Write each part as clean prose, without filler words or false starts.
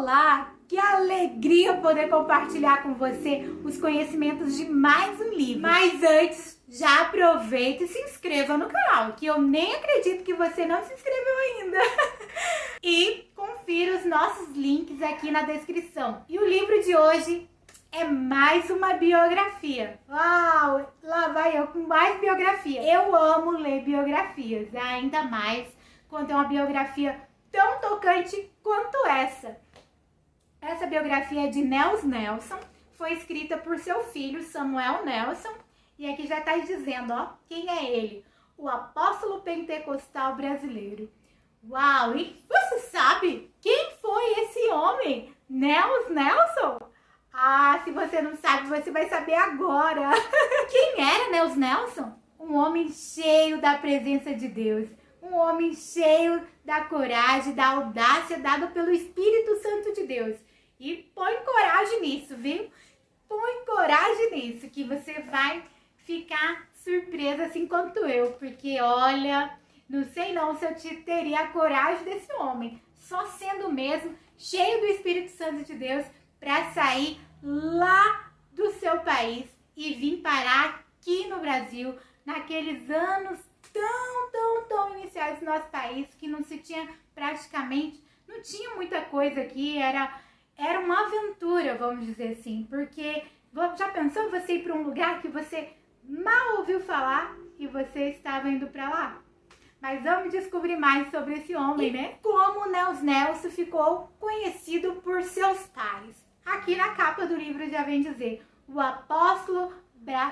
Olá, que alegria poder compartilhar com você os conhecimentos de mais um livro. Mas antes, já aproveita e se inscreva no canal, que eu nem acredito que você não se inscreveu ainda. E confira os nossos links aqui na descrição. E o livro de hoje é mais uma biografia. Uau, lá vai eu com mais biografia. Eu amo ler biografias, ainda mais quando é uma biografia tão tocante quanto essa. Essa biografia é de Nels Nelson, foi escrita por seu filho Samuel Nelson, e aqui já está dizendo, ó, quem é ele? O apóstolo pentecostal brasileiro. Uau, e você sabe quem foi esse homem? Nels Nelson? Ah, se você não sabe, você vai saber agora. Quem era Nels Nelson? Um homem cheio da presença de Deus. Um homem cheio da coragem, da audácia dada pelo Espírito Santo de Deus. E põe coragem nisso, viu? Põe coragem nisso, que você vai ficar surpresa assim quanto eu. Porque, olha, não sei não se eu teria a coragem desse homem. Só sendo mesmo cheio do Espírito Santo de Deus para sair lá do seu país e vir parar aqui no Brasil, naqueles anos tão iniciais do nosso país, que não se tinha praticamente, não tinha muita coisa aqui, era uma aventura, vamos dizer assim, porque já pensou você ir para um lugar que você mal ouviu falar e você estava indo para lá? Mas vamos descobrir mais sobre esse homem, né? Como Nels Nelson ficou conhecido por seus pares. Aqui na capa do livro já vem dizer, o apóstolo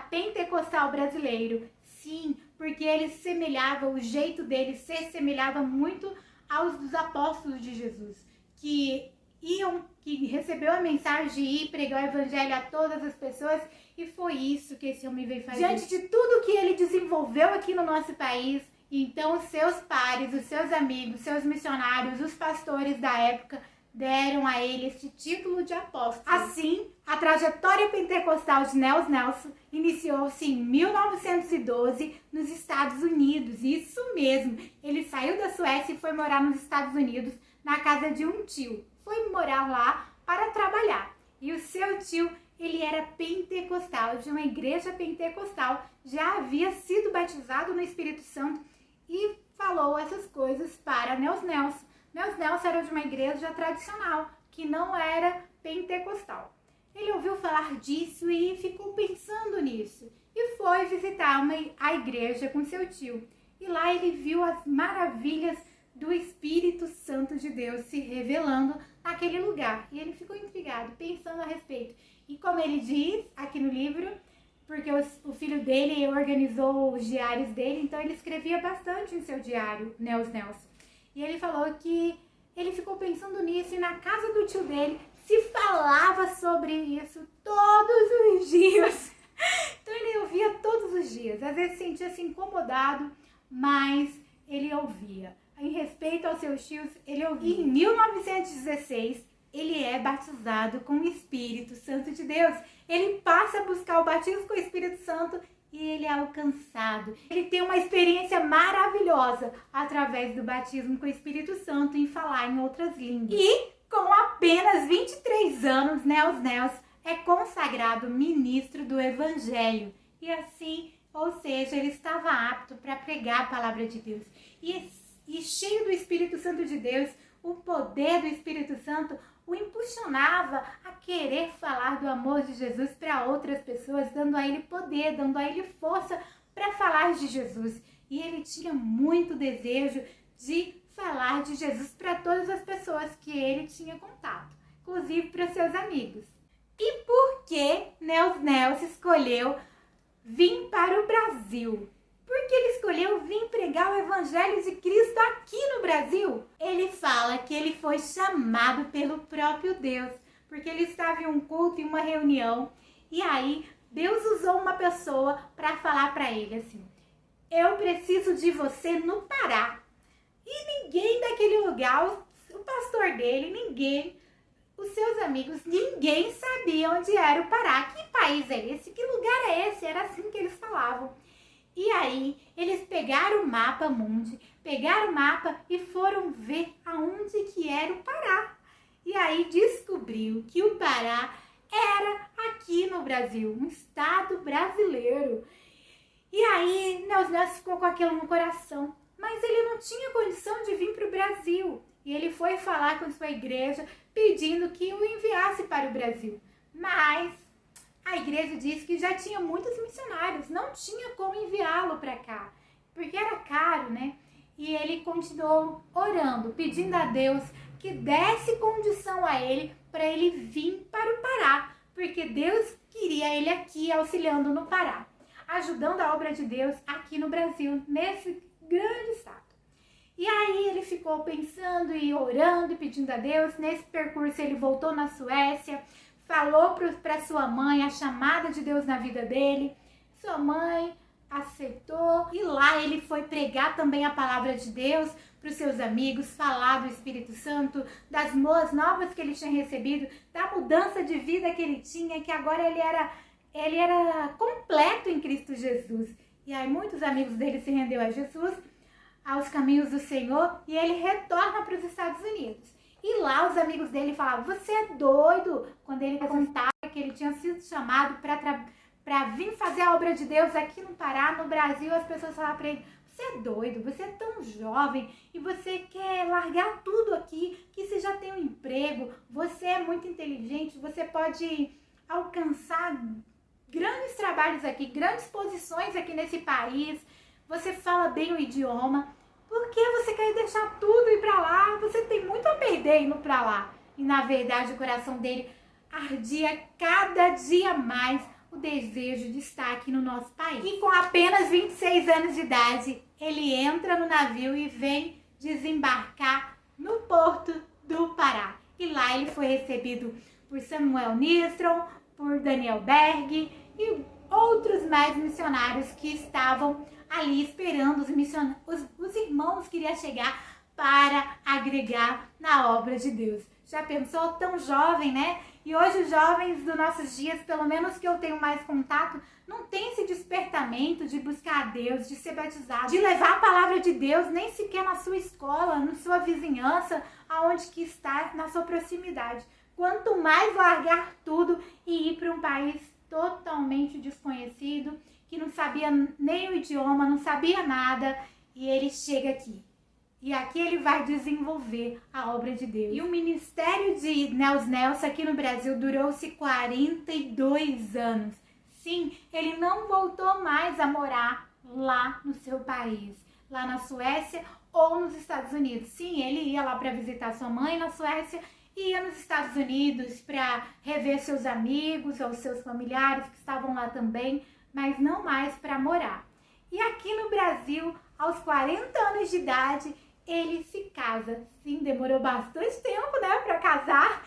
pentecostal brasileiro. Sim, porque ele semelhava, o jeito dele se semelhava muito aos dos apóstolos de Jesus, que recebeu a mensagem de ir pregar o evangelho a todas as pessoas, e foi isso que esse homem veio fazer. Diante de tudo que ele desenvolveu aqui no nosso país, então os seus pares, os seus amigos, seus missionários, os pastores da época deram a ele esse título de apóstolo. Assim, a trajetória pentecostal de Nels Nelson iniciou-se em 1912 nos Estados Unidos. Isso mesmo, ele saiu da Suécia e foi morar nos Estados Unidos na casa de um tio. Foi morar lá para trabalhar. E o seu tio, ele era pentecostal, de uma igreja pentecostal, já havia sido batizado no Espírito Santo e falou essas coisas para Nels Nelson. Nels Nelson era de uma igreja tradicional, que não era pentecostal. Ele ouviu falar disso e ficou pensando nisso. E foi visitar a igreja com seu tio. E lá ele viu as maravilhas do Espírito Santo de Deus se revelando naquele lugar. E ele ficou intrigado, pensando a respeito. E como ele diz aqui no livro, porque o filho dele organizou os diários dele, então ele escrevia bastante em seu diário, Nels Nelson. E ele falou que ele ficou pensando nisso e na casa do tio dele se falava sobre isso todos os dias. Então ele ouvia todos os dias. Às vezes sentia-se incomodado, mas ele ouvia. Em respeito aos seus tios, ele ouvia. E em 1916, ele é batizado com o Espírito Santo de Deus. Ele passa a buscar o batismo com o Espírito Santo e ele é alcançado. Ele tem uma experiência maravilhosa através do batismo com o Espírito Santo em falar em outras línguas. E com apenas 23 anos, Nels Nelson é consagrado ministro do Evangelho. E assim, ou seja, ele estava apto para pregar a palavra de Deus. E cheio do Espírito Santo de Deus, o poder do Espírito Santo o impulsionava a querer falar do amor de Jesus para outras pessoas, dando a ele poder, dando a ele força para falar de Jesus. E ele tinha muito desejo de falar de Jesus para todas as pessoas que ele tinha contato, inclusive para seus amigos. E por que Nels Nelson escolheu vir para o Brasil? Porque ele escolheu vir pregar o Evangelho de Cristo aqui no Brasil? Ele fala que ele foi chamado pelo próprio Deus, porque ele estava em um culto, em uma reunião, e aí Deus usou uma pessoa para falar para ele assim, eu preciso de você no Pará. E ninguém daquele lugar, o pastor dele, ninguém, os seus amigos, ninguém sabia onde era o Pará. Que país é esse? Que lugar é esse? Era assim que eles falavam. E aí, eles pegaram o mapa mundi, pegaram o mapa e foram ver aonde que era o Pará. E aí descobriu que o Pará era aqui no Brasil, um estado brasileiro. E aí Neus ficou com aquilo no coração, mas ele não tinha condição de vir para o Brasil. E ele foi falar com sua igreja pedindo que o enviasse para o Brasil. Mas a igreja disse que já tinha muitos missionários, não tinha como enviá-lo para cá, porque era caro, né? E ele continuou orando, pedindo a Deus que desse condição a ele para ele vir para o Pará, porque Deus queria ele aqui auxiliando no Pará, ajudando a obra de Deus aqui no Brasil, nesse grande estado. E aí ele ficou pensando e orando e pedindo a Deus. Nesse percurso ele voltou na Suécia, falou para sua mãe a chamada de Deus na vida dele. Sua mãe aceitou e lá ele foi pregar também a palavra de Deus para os seus amigos, falar do Espírito Santo, das boas novas que ele tinha recebido, da mudança de vida que ele tinha, que agora ele era completo em Cristo Jesus. E aí muitos amigos dele se renderam a Jesus, aos caminhos do Senhor, e ele retorna para os Estados Unidos. E lá os amigos dele falavam: você é doido? Quando ele contava que ele tinha sido chamado para vir fazer a obra de Deus aqui no Pará, no Brasil, as pessoas falavam para ele: você é doido, você é tão jovem e você quer largar tudo aqui, que você já tem um emprego, você é muito inteligente, você pode alcançar grandes trabalhos aqui, grandes posições aqui nesse país, você fala bem o idioma, por que você quer deixar tudo e ir pra lá? Você tem muito a perder indo pra lá. E na verdade o coração dele ardia cada dia mais o desejo de estar aqui no nosso país. E com apenas 26 anos de idade, ele entra no navio e vem desembarcar no porto do Pará. E lá ele foi recebido por Samuel Nistrom, por Daniel Berg e outros mais missionários que estavam ali esperando os irmãos que iriam chegar para agregar na obra de Deus. Já pensou? Tão jovem, né? E hoje os jovens dos nossos dias, pelo menos que eu tenho mais contato, não tem esse despertamento de buscar a Deus, de ser batizado, de levar a palavra de Deus, nem sequer na sua escola, na sua vizinhança, aonde que está, na sua proximidade. Quanto mais largar tudo e ir para um país totalmente desconhecido, que não sabia nem o idioma, não sabia nada, e ele chega aqui. E aqui ele vai desenvolver a obra de Deus. E o ministério de Neus Nelson aqui no Brasil durou-se 42 anos. Sim, ele não voltou mais a morar lá no seu país, lá na Suécia ou nos Estados Unidos. Sim, ele ia lá para visitar sua mãe na Suécia, e ia nos Estados Unidos para rever seus amigos ou seus familiares que estavam lá também, mas não mais para morar. E aqui no Brasil, aos 40 anos de idade, ele se casa. Sim, demorou bastante tempo, né, para casar.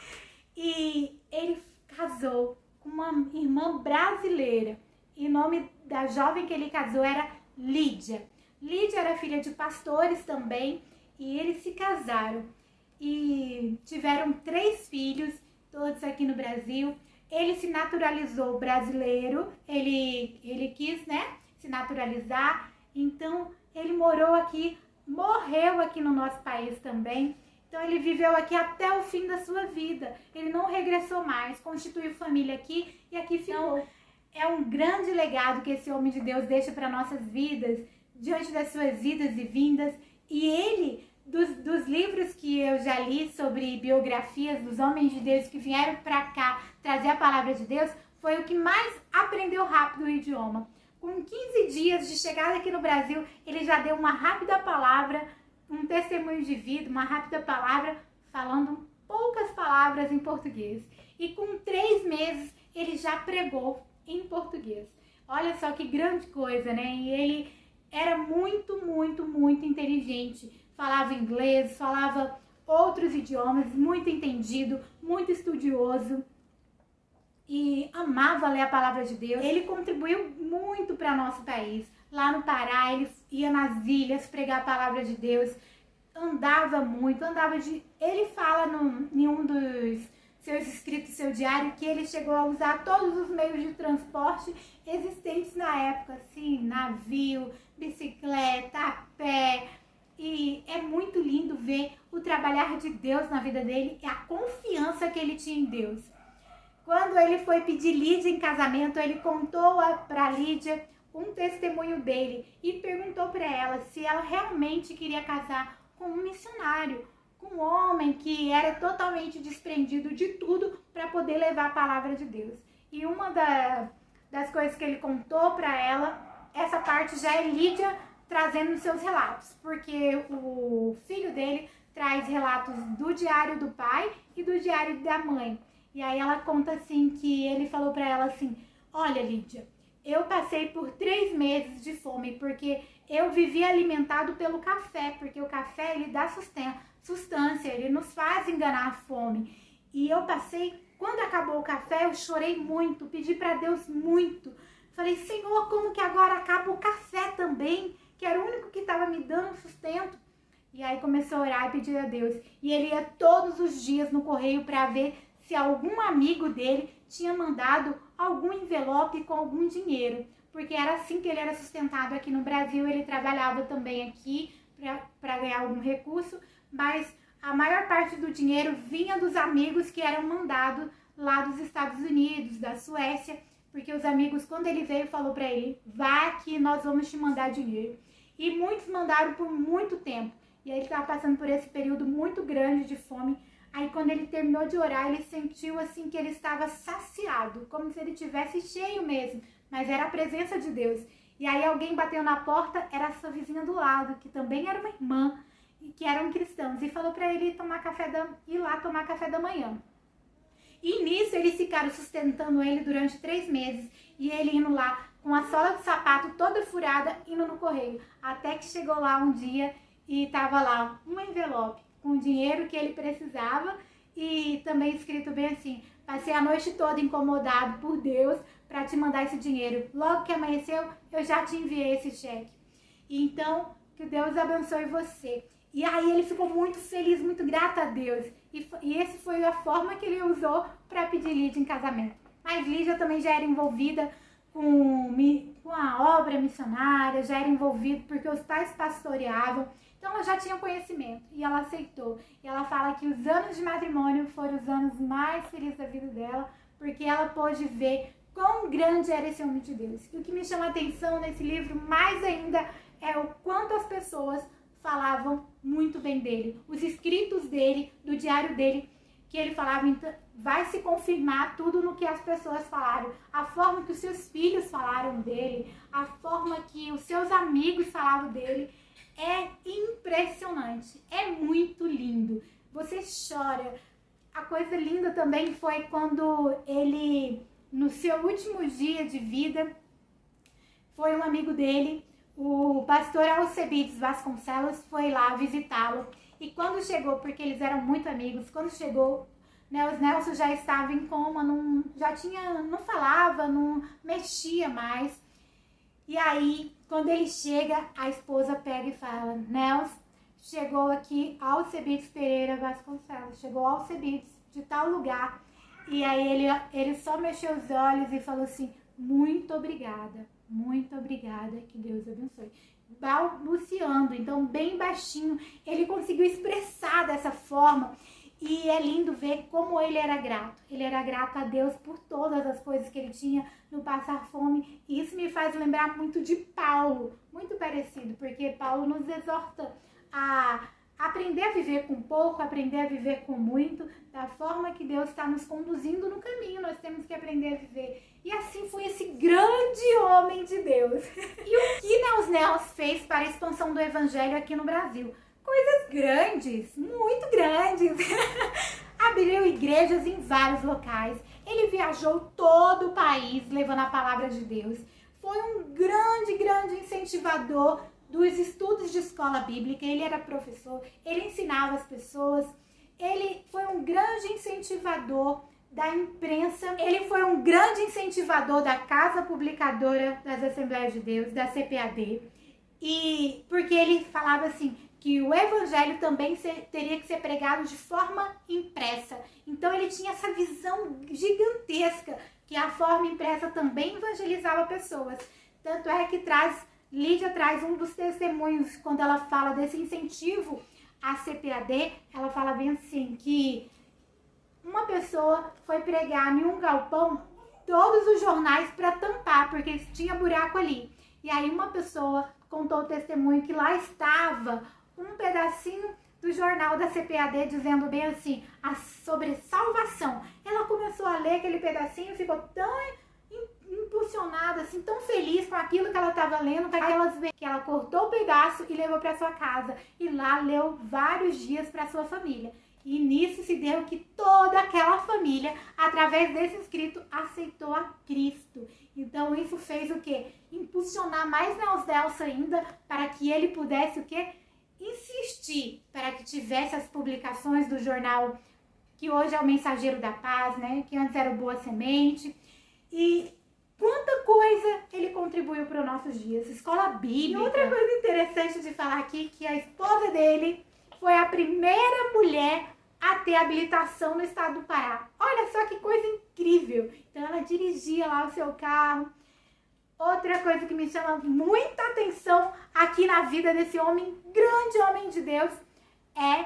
E ele casou com uma irmã brasileira. E o nome da jovem que ele casou era Lídia. Lídia era filha de pastores também, e eles se casaram. E tiveram 3 filhos, todos aqui no Brasil. Ele se naturalizou brasileiro, ele quis, né, se naturalizar, então ele morou aqui, morreu aqui no nosso país também. Então ele viveu aqui até o fim da sua vida, ele não regressou mais, constituiu família aqui e aqui ficou. Então, é um grande legado que esse homem de Deus deixa para nossas vidas, diante das suas idas e vindas. E ele, dos livros que eu já li sobre biografias dos homens de Deus que vieram para cá trazer a palavra de Deus, foi o que mais aprendeu rápido o idioma. Com 15 dias de chegada aqui no Brasil, ele já deu uma rápida palavra, um testemunho de vida, uma rápida palavra, falando poucas palavras em português. E com 3 meses, ele já pregou em português. Olha só que grande coisa, né? E ele era muito, muito, muito inteligente. Falava inglês, falava outros idiomas, muito entendido, muito estudioso e amava ler a palavra de Deus. Ele contribuiu muito para nosso país. Lá no Pará, ele ia nas ilhas pregar a palavra de Deus, andava muito, Ele fala em um dos seus escritos, seu diário, que ele chegou a usar todos os meios de transporte existentes na época, assim, navio, bicicleta, a pé, E é muito lindo ver o trabalhar de Deus na vida dele e a confiança que ele tinha em Deus. Quando ele foi pedir Lídia em casamento, ele contou para Lídia um testemunho dele e perguntou para ela se ela realmente queria casar com um missionário, com um homem que era totalmente desprendido de tudo para poder levar a palavra de Deus. E uma das coisas que ele contou para ela, essa parte já é Lídia trazendo seus relatos, porque o filho dele traz relatos do diário do pai e do diário da mãe. E aí ela conta assim que ele falou para ela assim: olha, Lídia, eu passei por 3 meses de fome porque eu vivi alimentado pelo café, porque o café ele dá sustância, ele nos faz enganar a fome. E eu passei, quando acabou o café, eu chorei muito, pedi para Deus muito. Falei: Senhor, como que agora acaba o café também, que era o único que estava me dando sustento? E aí começou a orar e pedir a Deus. E ele ia todos os dias no correio para ver se algum amigo dele tinha mandado algum envelope com algum dinheiro, porque era assim que ele era sustentado aqui no Brasil. Ele trabalhava também aqui para ganhar algum recurso, mas a maior parte do dinheiro vinha dos amigos que eram mandados lá dos Estados Unidos, da Suécia, porque os amigos, quando ele veio, falou para ele: vá que nós vamos te mandar dinheiro. E muitos mandaram por muito tempo, e aí ele estava passando por esse período muito grande de fome. Aí quando ele terminou de orar, ele sentiu assim que ele estava saciado, como se ele tivesse cheio mesmo, mas era a presença de Deus. E aí alguém bateu na porta, era a sua vizinha do lado, que também era uma irmã, e que eram cristãos, e falou para ele ir lá tomar café da manhã. E nisso eles ficaram sustentando ele durante 3 meses, e ele indo lá com a sola de sapato toda furada, indo no correio, até que chegou lá um dia e estava lá um envelope com o dinheiro que ele precisava e também escrito bem assim: passei a noite toda incomodado por Deus para te mandar esse dinheiro. Logo que amanheceu, eu já te enviei esse cheque. Então, que Deus abençoe você. E aí ele ficou muito feliz, muito grato a Deus. E essa foi a forma que ele usou para pedir Lídia em casamento. Mas Lídia também já era envolvida com a obra missionária, já era envolvida porque os pais pastoreavam. Então ela já tinha conhecimento e ela aceitou. E ela fala que os anos de matrimônio foram os anos mais felizes da vida dela, porque ela pôde ver quão grande era esse homem de Deus. E o que me chama a atenção nesse livro mais ainda é o quanto as pessoas falavam muito bem dele. Os escritos dele, do diário dele, que ele falava, então, vai se confirmar tudo no que as pessoas falaram. A forma que os seus filhos falaram dele, a forma que os seus amigos falavam dele. É impressionante, é muito lindo, você chora. A coisa linda também foi quando ele, no seu último dia de vida, foi um amigo dele, o pastor Alcebiades Vasconcelos, foi lá visitá-lo. E quando chegou, porque eles eram muito amigos, quando chegou, né, os Nelson já estava em coma, não falava, não mexia mais. E aí, quando ele chega, a esposa pega e fala: Nelson, chegou aqui Alcebiades Pereira Vasconcelos, chegou Alcebiades de tal lugar. E aí ele só mexeu os olhos e falou assim: muito obrigada, que Deus abençoe. Balbuciando, então bem baixinho, ele conseguiu expressar dessa forma. E é lindo ver como ele era grato. Ele era grato a Deus por todas as coisas que ele tinha no passar fome. E isso me faz lembrar muito de Paulo, muito parecido, porque Paulo nos exorta a aprender a viver com pouco, aprender a viver com muito, da forma que Deus está nos conduzindo no caminho, nós temos que aprender a viver. E assim foi esse grande homem de Deus. E o que os Nels fez para a expansão do evangelho aqui no Brasil? Coisas grandes, muito grandes. Abriu igrejas em vários locais. Ele viajou todo o país levando a palavra de Deus. Foi um grande incentivador dos estudos de escola bíblica. Ele era professor, ele ensinava as pessoas. Ele foi um grande incentivador da imprensa. Ele foi um grande incentivador da Casa Publicadora das Assembleias de Deus, da CPAD. E porque ele falava assim, que o evangelho também teria que ser pregado de forma impressa. Então ele tinha essa visão gigantesca, que a forma impressa também evangelizava pessoas. Tanto é que traz Lídia traz um dos testemunhos quando ela fala desse incentivo à CPAD. Ela fala bem assim, que uma pessoa foi pregar em um galpão todos os jornais para tampar, porque tinha buraco ali. E aí uma pessoa contou o testemunho que lá estava um pedacinho do jornal da CPAD dizendo bem assim, sobre salvação. Ela começou a ler aquele pedacinho, ficou tão impulsionada, assim, tão feliz com aquilo que ela estava lendo, que ela cortou o pedaço e levou para sua casa. E lá leu vários dias para sua família. E nisso se deu que toda aquela família, através desse escrito, aceitou a Cristo. Então isso fez o quê? Impulsionar mais Nelson ainda para que ele pudesse o quê? Insistir para que tivesse as publicações do jornal, que hoje é o Mensageiro da Paz, né? Que antes era o Boa Semente. E quanta coisa ele contribuiu para os nossos dias. Escola bíblica. E outra coisa interessante de falar aqui, que a esposa dele foi a primeira mulher a ter habilitação no estado do Pará. Olha só que coisa incrível. Então ela dirigia lá o seu carro. Outra coisa que me chama muita atenção aqui na vida desse homem, grande homem de Deus, é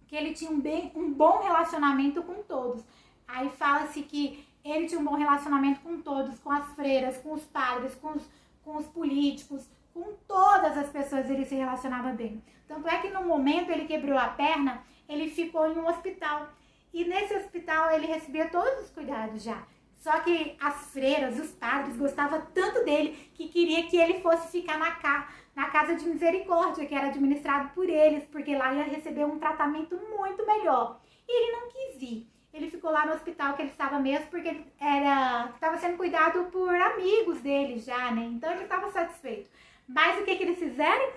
que ele tinha um bom relacionamento com todos. Aí fala-se que ele tinha um bom relacionamento com todos, com as freiras, com os padres, com os políticos, com todas as pessoas ele se relacionava bem. Tanto é que no momento ele quebrou a perna, ele ficou em um hospital. E nesse hospital ele recebia todos os cuidados já. Só que as freiras, os padres gostavam tanto dele que queria que ele fosse ficar na casa de misericórdia, que era administrado por eles, porque lá ia receber um tratamento muito melhor. E ele não quis ir. Ele ficou lá no hospital que ele estava mesmo, porque ele estava sendo cuidado por amigos dele já, né? Então ele estava satisfeito. Mas o que eles fizeram?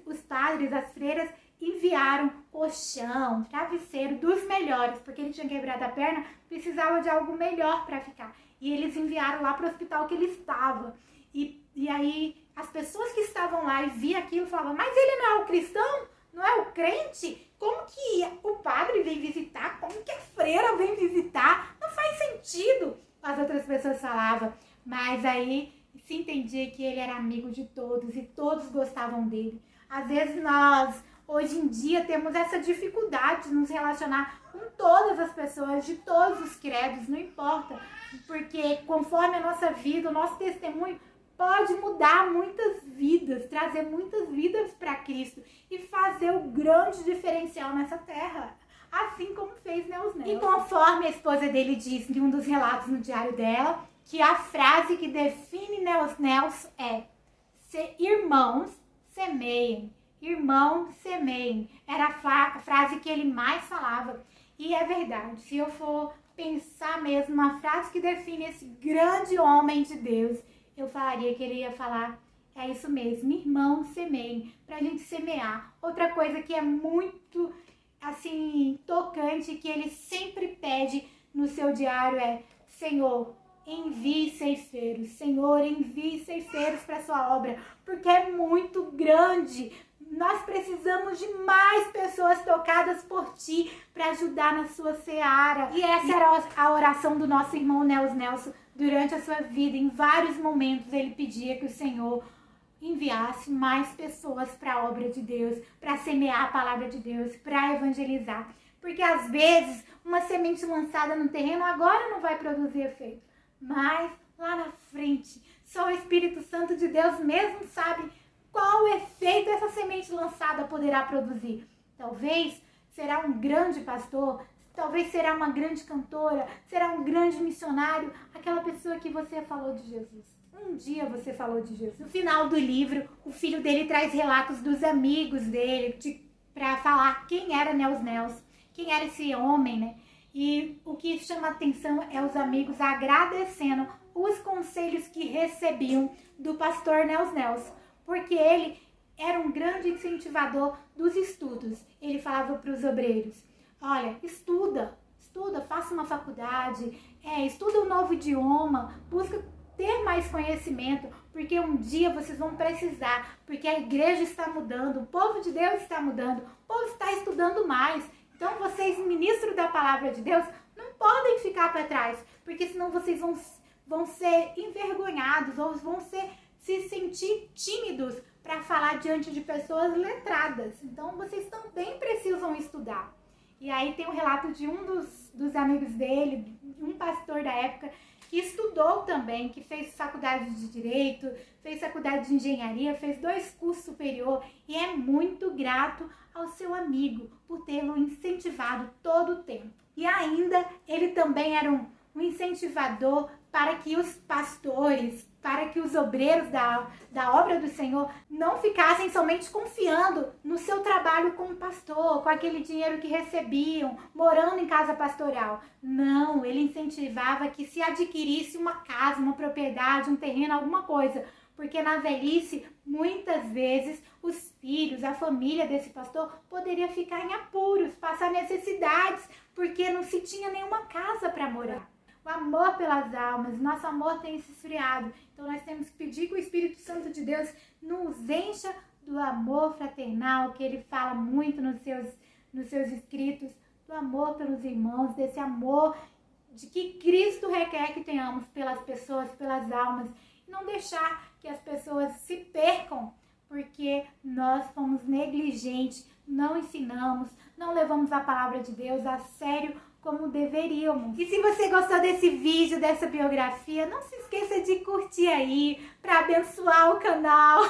Os padres, as freiras, enviaram colchão, travesseiro dos melhores, porque ele tinha quebrado a perna, precisava de algo melhor para ficar. E eles enviaram lá para o hospital que ele estava. E aí as pessoas que estavam lá e viam aquilo falavam, mas ele não é o cristão? Não é o crente? Como que o padre vem visitar? Como que a freira vem visitar? Não faz sentido, as outras pessoas falavam. Mas aí se entendia que ele era amigo de todos e todos gostavam dele. Às vezes nós, hoje em dia, temos essa dificuldade de nos relacionar com todas as pessoas, de todos os credos, não importa. Porque conforme a nossa vida, o nosso testemunho pode mudar muitas vidas, trazer muitas vidas para Cristo e fazer o grande diferencial nessa terra, assim como fez Nelson. E conforme a esposa dele diz em um dos relatos no diário dela, que a frase que define Nelson é: irmãos, semeiem. Irmão, semeiem. Era a frase que ele mais falava. E é verdade, se eu for pensar mesmo uma frase que define esse grande homem de Deus, eu falaria que ele ia falar, é isso mesmo, irmão, semeiem, pra gente semear. Outra coisa que é muito, assim, tocante, que ele sempre pede no seu diário é, Senhor, envie ceifeiros, Senhor, envie ceifeiros para sua obra, porque é muito grande. Nós precisamos de mais pessoas tocadas por ti para ajudar na sua seara. E essa era a oração do nosso irmão Nelson. Durante a sua vida, em vários momentos, ele pedia que o Senhor enviasse mais pessoas para a obra de Deus, para semear a palavra de Deus, para evangelizar. Porque às vezes, uma semente lançada no terreno agora não vai produzir efeito. Mas lá na frente, só o Espírito Santo de Deus mesmo sabe qual efeito essa semente lançada poderá produzir. Talvez será um grande pastor, talvez será uma grande cantora, será um grande missionário, aquela pessoa que você falou de Jesus. Um dia você falou de Jesus. No final do livro, o filho dele traz relatos dos amigos dele para falar quem era Nelson, quem era esse homem, né? E o que chama atenção é os amigos agradecendo os conselhos que recebiam do pastor Nelson, porque ele era um grande incentivador dos estudos. Ele falava para os obreiros, olha, estuda, faça uma faculdade, estuda um novo idioma, busca ter mais conhecimento, porque um dia vocês vão precisar, porque a igreja está mudando, o povo de Deus está mudando, o povo está estudando mais. Então vocês, ministros da palavra de Deus, não podem ficar para trás, porque senão vocês vão ser envergonhados ou vão ser se sentir tímidos para falar diante de pessoas letradas. Então, vocês também precisam estudar. E aí tem um relato de um dos amigos dele, um pastor da época, que estudou também, que fez faculdade de Direito, fez faculdade de Engenharia, fez 2 cursos superior e é muito grato ao seu amigo por tê-lo incentivado todo o tempo. E ainda ele também era um incentivador para que os pastores, para que os obreiros da obra do Senhor não ficassem somente confiando no seu trabalho como pastor, com aquele dinheiro que recebiam, morando em casa pastoral. Não, ele incentivava que se adquirisse uma casa, uma propriedade, um terreno, alguma coisa, porque na velhice, muitas vezes, os filhos, a família desse pastor poderia ficar em apuros, passar necessidades, porque não se tinha nenhuma casa para morar. O amor pelas almas, nosso amor tem se esfriado. Então nós temos que pedir que o Espírito Santo de Deus nos encha do amor fraternal, que ele fala muito nos seus escritos, do amor pelos irmãos, desse amor de que Cristo requer que tenhamos pelas pessoas, pelas almas. E não deixar que as pessoas se percam, porque nós fomos negligentes, não ensinamos, não levamos a palavra de Deus a sério como deveríamos. E se você gostou desse vídeo, dessa biografia, não se esqueça de curtir aí, para abençoar o canal,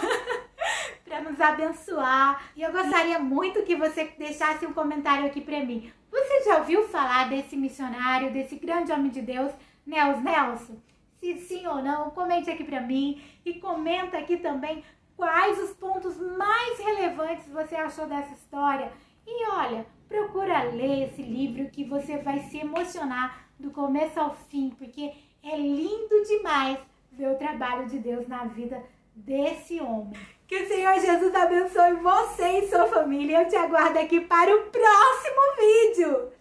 para nos abençoar. E eu gostaria muito que você deixasse um comentário aqui para mim. Você já ouviu falar desse missionário, desse grande homem de Deus, Nels Nelson? Se sim ou não, comente aqui para mim e comenta aqui também quais os pontos mais relevantes você achou dessa história. E olha, procura ler esse livro que você vai se emocionar do começo ao fim, porque é lindo demais ver o trabalho de Deus na vida desse homem. Que o Senhor Jesus abençoe você e sua família. Eu te aguardo aqui para o próximo vídeo.